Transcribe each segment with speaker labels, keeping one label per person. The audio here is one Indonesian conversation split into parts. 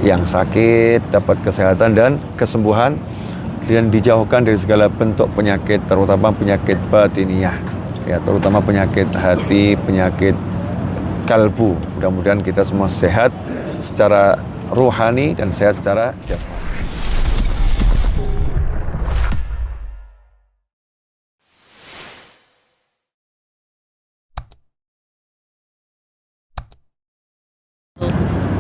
Speaker 1: yang sakit dapat kesehatan dan kesembuhan, dan dijauhkan dari segala bentuk penyakit, terutama penyakit batiniah, ya, terutama penyakit hati, penyakit kalbu. Mudah-mudahan kita semua sehat secara rohani dan sehat secara jasmani.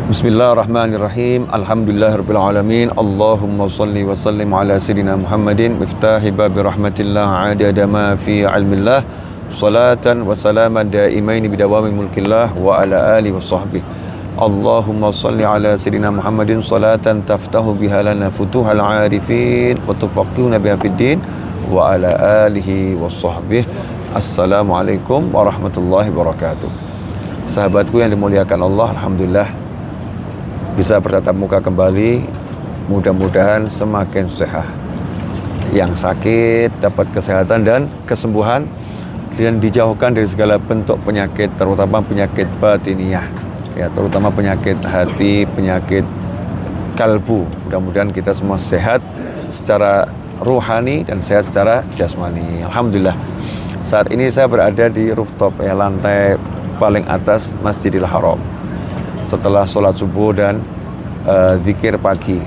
Speaker 1: Bismillahirrahmanirrahim. Alhamdulillahirabbil alamin. Allahumma shalli wa sallim ala sayidina Muhammadin miftahi babi rahmatillah adada ma fi ilmillah. Salatan wa salaman daimaini bidawami mulkillah wa ala alihi wa sahbihi. Allahumma shalli ala sayidina Muhammadin salatan taftahu biha lana futuhal arifin wa tufaqihuna biha fid din wa ala alihi wa sahbihi. Assalamualaikum warahmatullahi wabarakatuh. Sahabatku yang dimuliakan Allah, alhamdulillah bisa bertatap muka kembali, mudah-mudahan semakin sehat. Yang sakit dapat kesehatan dan kesembuhan, dan dijauhkan dari segala bentuk penyakit, terutama penyakit batiniah, ya, terutama penyakit hati, penyakit kalbu. Mudah-mudahan kita semua sehat secara rohani dan sehat secara jasmani. Alhamdulillah. Saat ini saya berada di rooftop, ya, lantai paling atas Masjidil Haram. Setelah sholat subuh dan zikir pagi,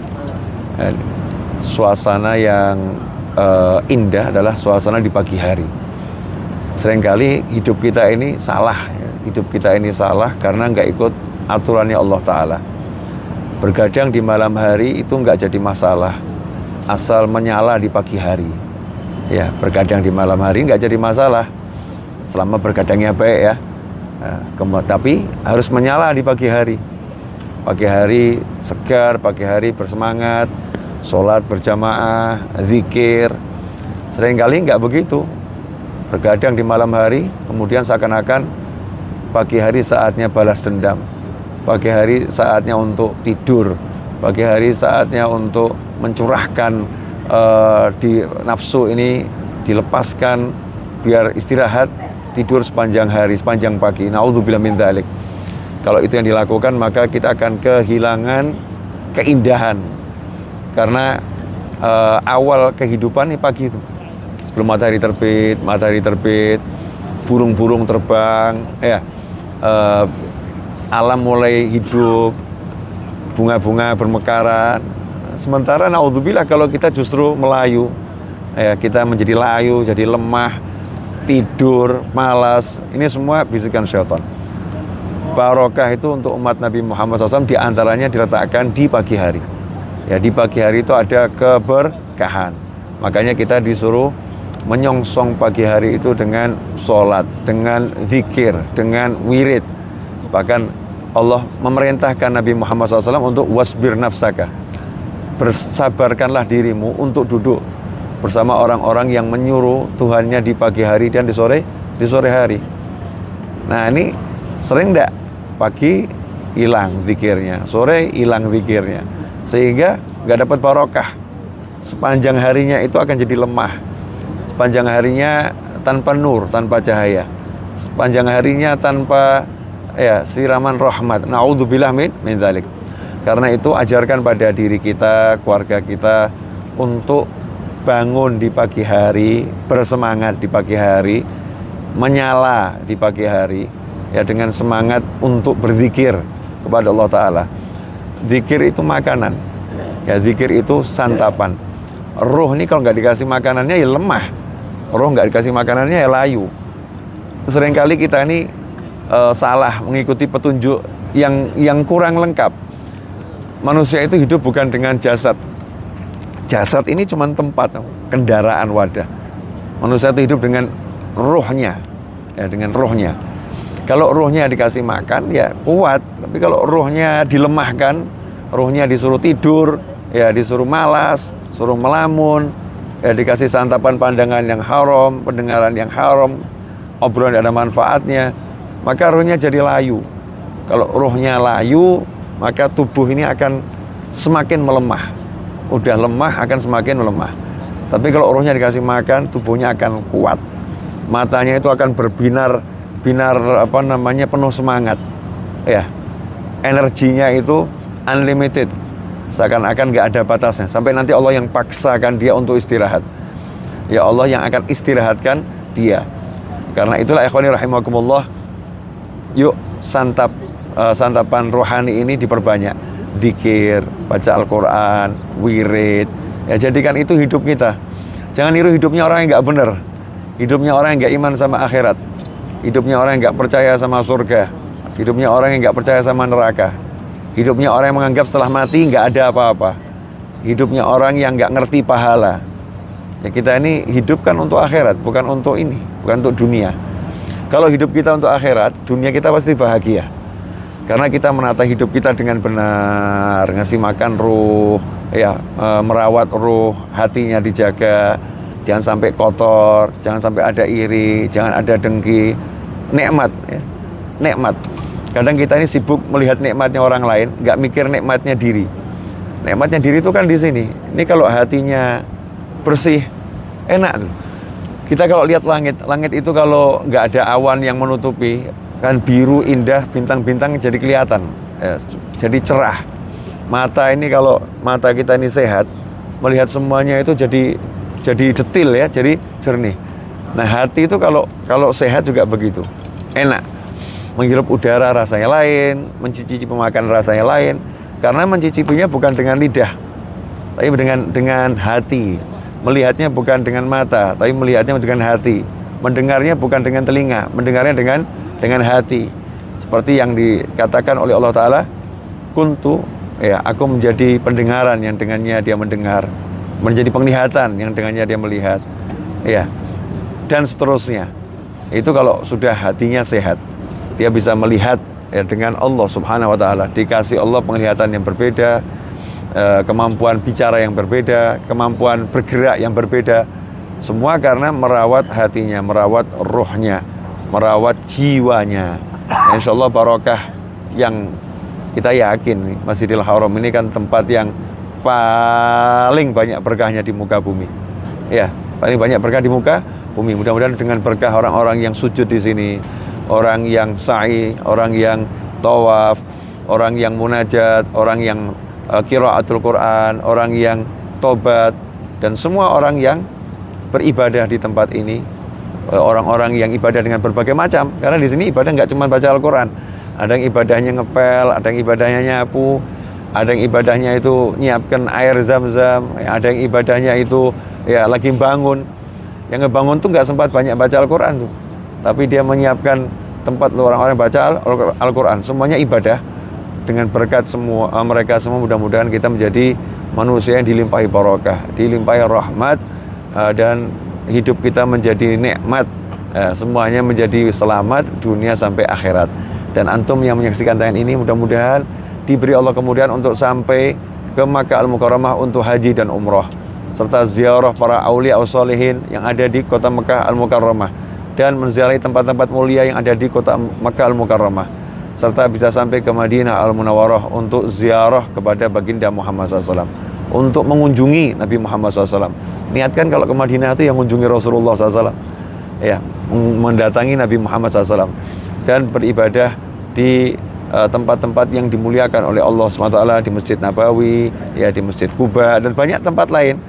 Speaker 1: suasana yang indah adalah suasana di pagi hari. Seringkali hidup kita ini salah, hidup kita ini salah karena nggak ikut aturannya Allah Ta'ala. Bergadang di malam hari itu nggak jadi masalah, asal menyala di pagi hari. Ya, bergadang di malam hari nggak jadi masalah, selama bergadangnya baik, ya. Tapi harus menyala di pagi hari. Pagi hari segar, pagi hari bersemangat, sholat berjamaah, zikir. Seringkali nggak begitu. Bergadang di malam hari, kemudian seakan-akan pagi hari saatnya balas dendam. Pagi hari saatnya untuk tidur. Pagi hari saatnya untuk mencurahkan di nafsu ini, dilepaskan biar istirahat. Tidur sepanjang hari, sepanjang pagi. Naudzubillah min dzalik. Kalau itu yang dilakukan, maka kita akan kehilangan keindahan. Karena awal kehidupan ini pagi itu. Sebelum matahari terbit, burung-burung terbang, ya, alam mulai hidup, bunga-bunga bermekaran. Sementara naudzubillah kalau kita justru melayu, ya, kita menjadi layu, jadi lemah, tidur, malas, ini semua bisikan syaitan. Barokah itu untuk umat Nabi Muhammad SAW diantaranya diletakkan di pagi hari. Ya, di pagi hari itu ada keberkahan. Makanya kita disuruh menyongsong pagi hari itu dengan sholat, dengan zikir, dengan wirid. Bahkan Allah memerintahkan Nabi Muhammad SAW untuk wasbir nafsaka. Bersabarkanlah dirimu untuk duduk bersama orang-orang yang menyuruh Tuhannya di pagi hari dan di sore hari. Nah, ini sering enggak pagi hilang zikirnya, sore hilang zikirnya, sehingga nggak dapat barokah. Sepanjang harinya itu akan jadi lemah. Sepanjang harinya tanpa nur, tanpa cahaya. Sepanjang harinya tanpa, ya, siraman rahmat. Naudzubillah min dzalik. Karena itu ajarkan pada diri kita, keluarga kita untuk bangun di pagi hari, bersemangat di pagi hari, menyala di pagi hari, ya, dengan semangat untuk berzikir kepada Allah Ta'ala. Zikir itu makanan, ya, zikir itu santapan. Roh ini kalau nggak dikasih makanannya ya lemah, roh nggak dikasih makanannya ya layu. Seringkali kita ini salah mengikuti petunjuk yang kurang lengkap. Manusia itu hidup bukan dengan jasad. Jasad ini cuma tempat, kendaraan, wadah. Manusia itu hidup dengan rohnya, ya, dengan rohnya. Kalau rohnya dikasih makan, ya kuat. Tapi kalau rohnya dilemahkan, rohnya disuruh tidur, ya disuruh malas, suruh melamun, ya dikasih santapan pandangan yang haram, pendengaran yang haram, obrolan yang ada manfaatnya, maka rohnya jadi layu. Kalau rohnya layu, maka tubuh ini akan semakin melemah. Udah lemah akan semakin melemah. Tapi kalau rohnya dikasih makan, tubuhnya akan kuat. Matanya itu akan berbinar penuh semangat. Ya. Energinya itu unlimited, seakan-akan nggak ada batasnya, sampai nanti Allah yang paksakan dia untuk istirahat. Ya Allah yang akan istirahatkan dia. Karena itulah ikhwani rahimakumullah, yuk santapan rohani ini diperbanyak, zikir, baca Al-Quran, wirid, ya jadikan itu hidup kita. Jangan niru hidupnya orang yang nggak benar, hidupnya orang yang nggak iman sama akhirat, hidupnya orang yang nggak percaya sama surga, hidupnya orang yang nggak percaya sama neraka, hidupnya orang yang menganggap setelah mati nggak ada apa-apa, hidupnya orang yang nggak ngerti pahala. Ya kita ini hidup kan untuk akhirat, bukan untuk ini, bukan untuk dunia. Kalau hidup kita untuk akhirat, dunia kita pasti bahagia. Karena kita menata hidup kita dengan benar, ngasih makan ruh, ya, merawat ruh, hatinya dijaga, jangan sampai kotor, jangan sampai ada iri, jangan ada dengki. Nikmat, ya, nikmat. Kadang kita ini sibuk melihat nikmatnya orang lain, nggak mikir nikmatnya diri. Nikmatnya diri itu kan di sini. Ini kalau hatinya bersih, enak tuh. Kita kalau lihat langit, langit itu kalau nggak ada awan yang menutupi, kan biru indah, bintang-bintang jadi kelihatan, ya, jadi cerah. Mata ini kalau mata kita ini sehat, melihat semuanya itu jadi detil ya, jadi jernih. Nah hati itu kalau sehat juga begitu, enak. Menghirup udara rasanya lain, mencicipi pemakan rasanya lain, karena mencicipinya bukan dengan lidah, tapi dengan hati. Melihatnya bukan dengan mata, tapi melihatnya dengan hati. Mendengarnya bukan dengan telinga, mendengarnya dengan hati. Seperti yang dikatakan oleh Allah Ta'ala, kuntu, ya, aku menjadi pendengaran yang dengannya dia mendengar, menjadi penglihatan yang dengannya dia melihat, ya, dan seterusnya. Itu kalau sudah hatinya sehat, dia bisa melihat, ya, dengan Allah Subhanahu Wa Ta'ala. Dikasih Allah penglihatan yang berbeda, kemampuan bicara yang berbeda, kemampuan bergerak yang berbeda. Semua karena merawat hatinya, merawat ruhnya, merawat jiwanya. Insya Allah barokah yang kita yakin Masjidil Haram ini kan tempat yang paling banyak berkahnya di muka bumi. Ya, paling banyak berkah di muka bumi. Mudah-mudahan dengan berkah orang-orang yang sujud di sini, orang yang sa'i, orang yang tawaf, orang yang munajat, orang yang qiraatul Quran, orang yang tobat, dan semua orang yang beribadah di tempat ini, orang-orang yang ibadah dengan berbagai macam. Karena di sini ibadah nggak cuma baca Al-Quran, ada yang ibadahnya ngepel, ada yang ibadahnya nyapu, ada yang ibadahnya itu nyiapkan air zam-zam, ada yang ibadahnya itu ya lagi bangun. Yang ngebangun tuh nggak sempat banyak baca Al-Quran tuh, tapi dia menyiapkan tempat orang-orang baca Al-Quran. Semuanya ibadah. Dengan berkat semua mereka semua, mudah-mudahan kita menjadi manusia yang dilimpahi barokah, dilimpahi rahmat, dan hidup kita menjadi nikmat, semuanya menjadi selamat dunia sampai akhirat. Dan antum yang menyaksikan tayangan ini mudah-mudahan diberi Allah kemudahan untuk sampai ke Makkah Al-Mukarramah untuk haji dan umrah, serta ziarah para aulia sholihin yang ada di kota Makkah Al-Mukarramah, dan menziarahi tempat-tempat mulia yang ada di kota Makkah Al-Mukarramah, serta bisa sampai ke Madinah Al-Munawwarah untuk ziarah kepada baginda Muhammad SAW, untuk mengunjungi Nabi Muhammad SAW. Niatkan kalau ke Madinah itu yang mengunjungi Rasulullah SAW, ya, mendatangi Nabi Muhammad SAW, dan beribadah di tempat-tempat yang dimuliakan oleh Allah SWT, di Masjid Nabawi, ya, di Masjid Quba, dan banyak tempat lain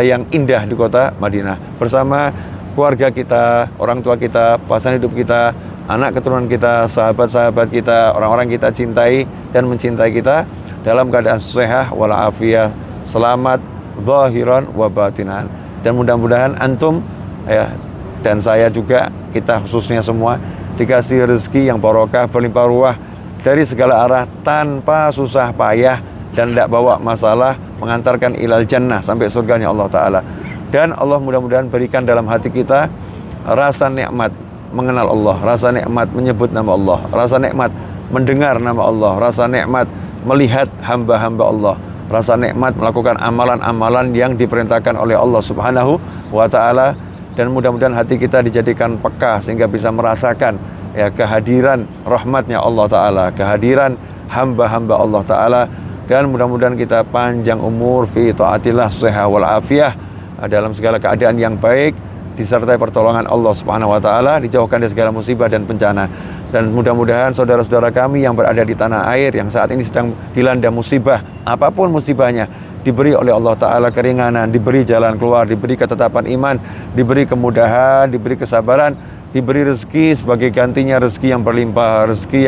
Speaker 1: yang indah di kota Madinah, bersama keluarga kita, orang tua kita, pasangan hidup kita, anak keturunan kita, sahabat-sahabat kita, orang-orang kita cintai dan mencintai kita dalam keadaan sehat walafiat, selamat zahiran wa batinan. Dan mudah-mudahan antum, ya, dan saya juga, kita khususnya semua dikasih rezeki yang barokah, berlimpah ruah dari segala arah tanpa susah payah dan tidak bawa masalah, mengantarkan ilal jannah sampai surganya Allah Ta'ala. Dan Allah mudah-mudahan berikan dalam hati kita rasa nikmat mengenal Allah, rasa nikmat menyebut nama Allah, rasa nikmat mendengar nama Allah, rasa nikmat melihat hamba-hamba Allah, rasa nikmat melakukan amalan-amalan yang diperintahkan oleh Allah Subhanahu wa Ta'ala. Dan mudah-mudahan hati kita dijadikan peka sehingga bisa merasakan, ya, kehadiran rahmatnya Allah Ta'ala, kehadiran hamba-hamba Allah Ta'ala. Dan mudah-mudahan kita panjang umur fi taatillah, sehat wal afiyah, dalam segala keadaan yang baik, disertai pertolongan Allah Subhanahu wa taala, dijauhkan dari segala musibah dan bencana. Dan mudah-mudahan saudara-saudara kami yang berada di tanah air yang saat ini sedang dilanda musibah, apapun musibahnya, diberi oleh Allah Ta'ala keringanan, diberi jalan keluar, diberi ketetapan iman, diberi kemudahan, diberi kesabaran, diberi rezeki sebagai gantinya rezeki yang berlimpah, rezeki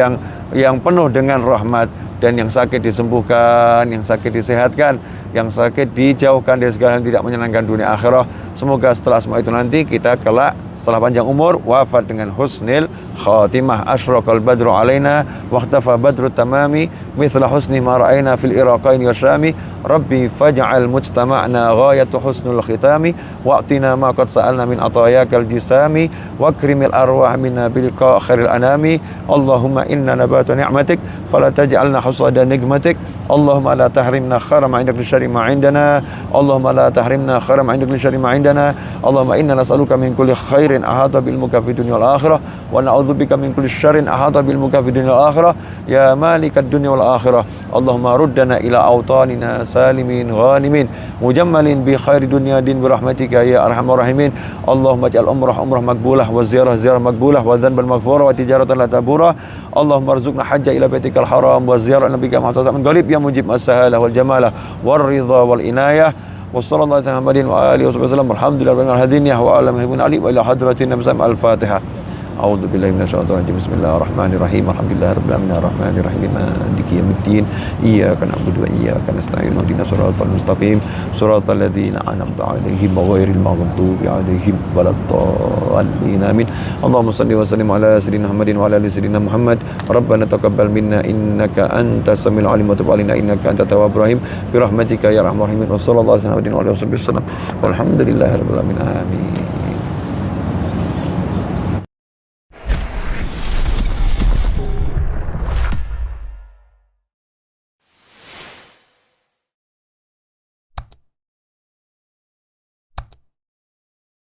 Speaker 1: yang penuh dengan rahmat, dan yang sakit disembuhkan, yang sakit disehatkan, yang sakit dijauhkan dari segala yang tidak menyenangkan dunia akhirah. Semoga setelah semua itu nanti kita kelak setelah panjang umur wafat dengan husnil khatimah. Asyraqal badru alaina waqtafa badru tamami mithla husni ma ra'ayna fil iraqaini wasyami. Rabbi faj'al mujtama'na ghayatu husnul khitami wa'tina ma qad sa'alna min atayakal jisami wakrimil arwah minna bilqa khairil anami. Allahumma inna nabatu ni'matik fala taj'alna husada nikmatik. Allahumma la tahrimna khaira ma 'indak li syarri ma 'indana. Allahumma la tahrimna khaira ma 'indak li syarri ma 'indana. Allahumma inna nas'aluka min kulli khairin ahata bil muka fid dunya wal akhirah wa na'udzubika min kulli syarrin ahata bil muka fid dunya wal akhirah ya malikad dunya wal akhirah. Allahumma ruddana ila awtanina salimin ghanimin mujammalin bi khairi dunya din bi rahmatika ya arhamar rahimin. Allahumma ij'al umrah maqbulah wa ziyarah maqbulah wa dhanban maghfura wa tijaratan la tabura. Allahumma arzuqna hajja ila baitikal haram wa ziyarah nabiyika Muhammad min qarib ya mujib as-sahala wal jamala wal ridha wal inayah. Wassallallahu ala Muhammadin wa alihi wasallam. Alhamdulillah rabbil alamin wa ala muhammadin ali wa ila hadratin nabi sallallahu al-Fatihah. A'udzu billahi minasyaitonir rajim. Bismillahirrahmanirrahim. Alhamdulillahirabbil alamin arrahmanir rahim maliki yaumiddin. Iyyaka na'budu wa iyyaka nasta'in. Ihdinas siratal mustaqim. Siratal ladzina an'amta 'alaihim ghairil maghdubi 'alaihim waladdallin. Amin. Allahumma shalli wa sallim ala sayyidina Muhammadin wa ala ali sayyidina Muhammad. Rabbana taqabbal minna innaka antas samiul alim wa tub 'alaina innaka antat tawwabur rahim. Bi rahmatika ya arhamar rahimin. Wassallallahu ala sayyidina Muhammadin wa ala alihi wasallam. Walhamdulillahirabbil alamin. Amin.